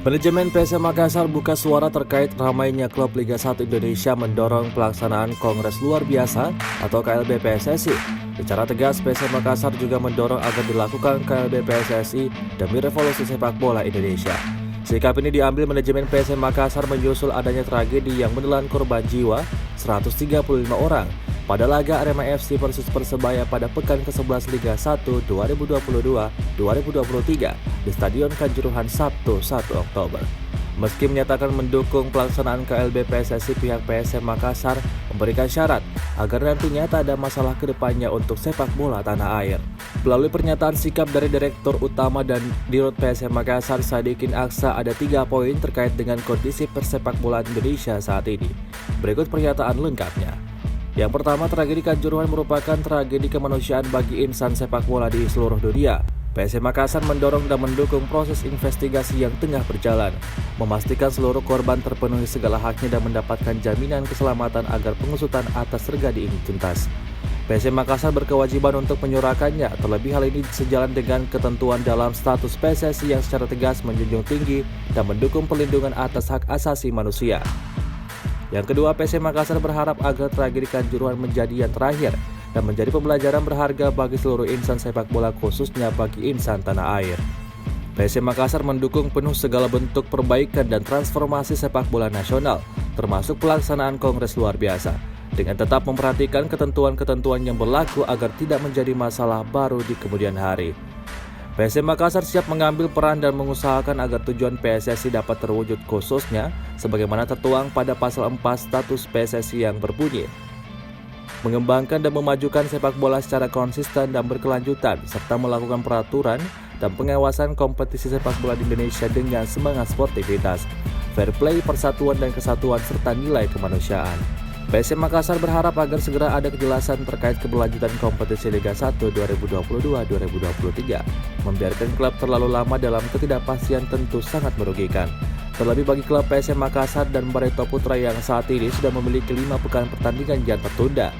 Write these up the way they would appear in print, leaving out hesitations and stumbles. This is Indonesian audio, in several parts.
Manajemen PSM Makassar buka suara terkait ramainya klub Liga 1 Indonesia mendorong pelaksanaan Kongres Luar Biasa atau KLB PSSI. Secara tegas, PSM Makassar juga mendorong agar dilakukan KLB PSSI demi revolusi sepak bola Indonesia. Sikap ini diambil manajemen PSM Makassar menyusul adanya tragedi yang menelan korban jiwa 135 orang pada laga Arema FC versus Persebaya pada pekan ke-11 Liga 1 2022-2023 di Stadion Kanjuruhan Sabtu 1 Oktober. Meski menyatakan mendukung pelaksanaan KLB PSSI, pihak PSM Makassar memberikan syarat agar nantinya tak ada masalah kedepannya untuk sepak bola tanah air. Melalui pernyataan sikap dari Direktur Utama dan Dirut PSM Makassar, Sadikin Aksa, ada 3 poin terkait dengan kondisi persepak bola Indonesia saat ini. Berikut pernyataan lengkapnya. Yang pertama, tragedi Kanjuruhan merupakan tragedi kemanusiaan bagi insan sepak bola di seluruh dunia. PSM Makassar mendorong dan mendukung proses investigasi yang tengah berjalan, memastikan seluruh korban terpenuhi segala haknya dan mendapatkan jaminan keselamatan agar pengusutan atas tragedi ini tuntas. PSM Makassar berkewajiban untuk menyuarakannya, terlebih hal ini sejalan dengan ketentuan dalam status PSSI yang secara tegas menjunjung tinggi dan mendukung perlindungan atas hak asasi manusia. Yang kedua, PSM Makassar berharap agar tragedi Kanjuruhan menjadi yang terakhir dan menjadi pembelajaran berharga bagi seluruh insan sepak bola, khususnya bagi insan tanah air. PSM Makassar mendukung penuh segala bentuk perbaikan dan transformasi sepak bola nasional, termasuk pelaksanaan Kongres Luar Biasa, dengan tetap memperhatikan ketentuan-ketentuan yang berlaku agar tidak menjadi masalah baru di kemudian hari. PSM Makassar siap mengambil peran dan mengusahakan agar tujuan PSSI dapat terwujud, khususnya sebagaimana tertuang pada pasal 4 status PSSI yang berbunyi mengembangkan dan memajukan sepak bola secara konsisten dan berkelanjutan, serta melakukan peraturan dan pengawasan kompetisi sepak bola di Indonesia dengan semangat sportivitas, fair play, persatuan dan kesatuan, serta nilai kemanusiaan. PSM Makassar berharap agar segera ada kejelasan terkait keberlanjutan kompetisi Liga 1 2022-2023. Membiarkan klub terlalu lama dalam ketidakpastian tentu sangat merugikan. Terlebih bagi klub PSM Makassar dan Barito Putra yang saat ini sudah memiliki 5 pekan pertandingan yang tertunda.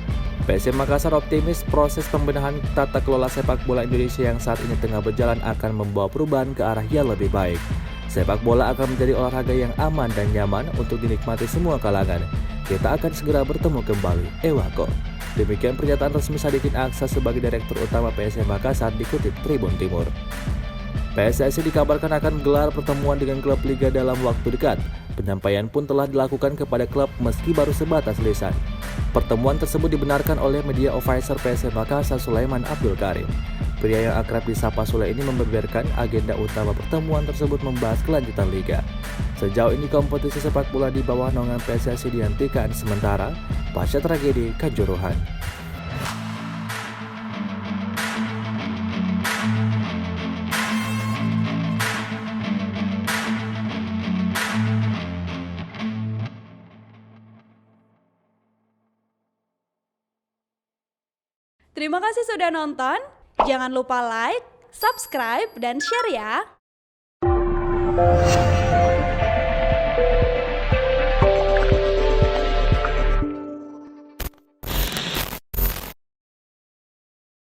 PSM Makassar optimis proses pembenahan tata kelola sepak bola Indonesia yang saat ini tengah berjalan akan membawa perubahan ke arah yang lebih baik. Sepak bola akan menjadi olahraga yang aman dan nyaman untuk dinikmati semua kalangan. Kita akan segera bertemu kembali. Ewako. Demikian pernyataan resmi Sadikin Aksa sebagai Direktur Utama PSM Makassar dikutip Tribun Timur. PSSI dikabarkan akan menggelar pertemuan dengan klub Liga dalam waktu dekat. Penyampaian pun telah dilakukan kepada klub meski baru sebatas lisan. Pertemuan tersebut dibenarkan oleh media officer PSM Makassar, Sulaiman Abdul Karim. Pria yang akrab disapa Sule ini membeberkan agenda utama pertemuan tersebut membahas kelanjutan Liga. Sejauh ini kompetisi sepak bola di bawah naungan PSSI dihentikan sementara pasca tragedi Kanjuruhan. Terima kasih sudah nonton. Jangan lupa like, subscribe, dan share ya.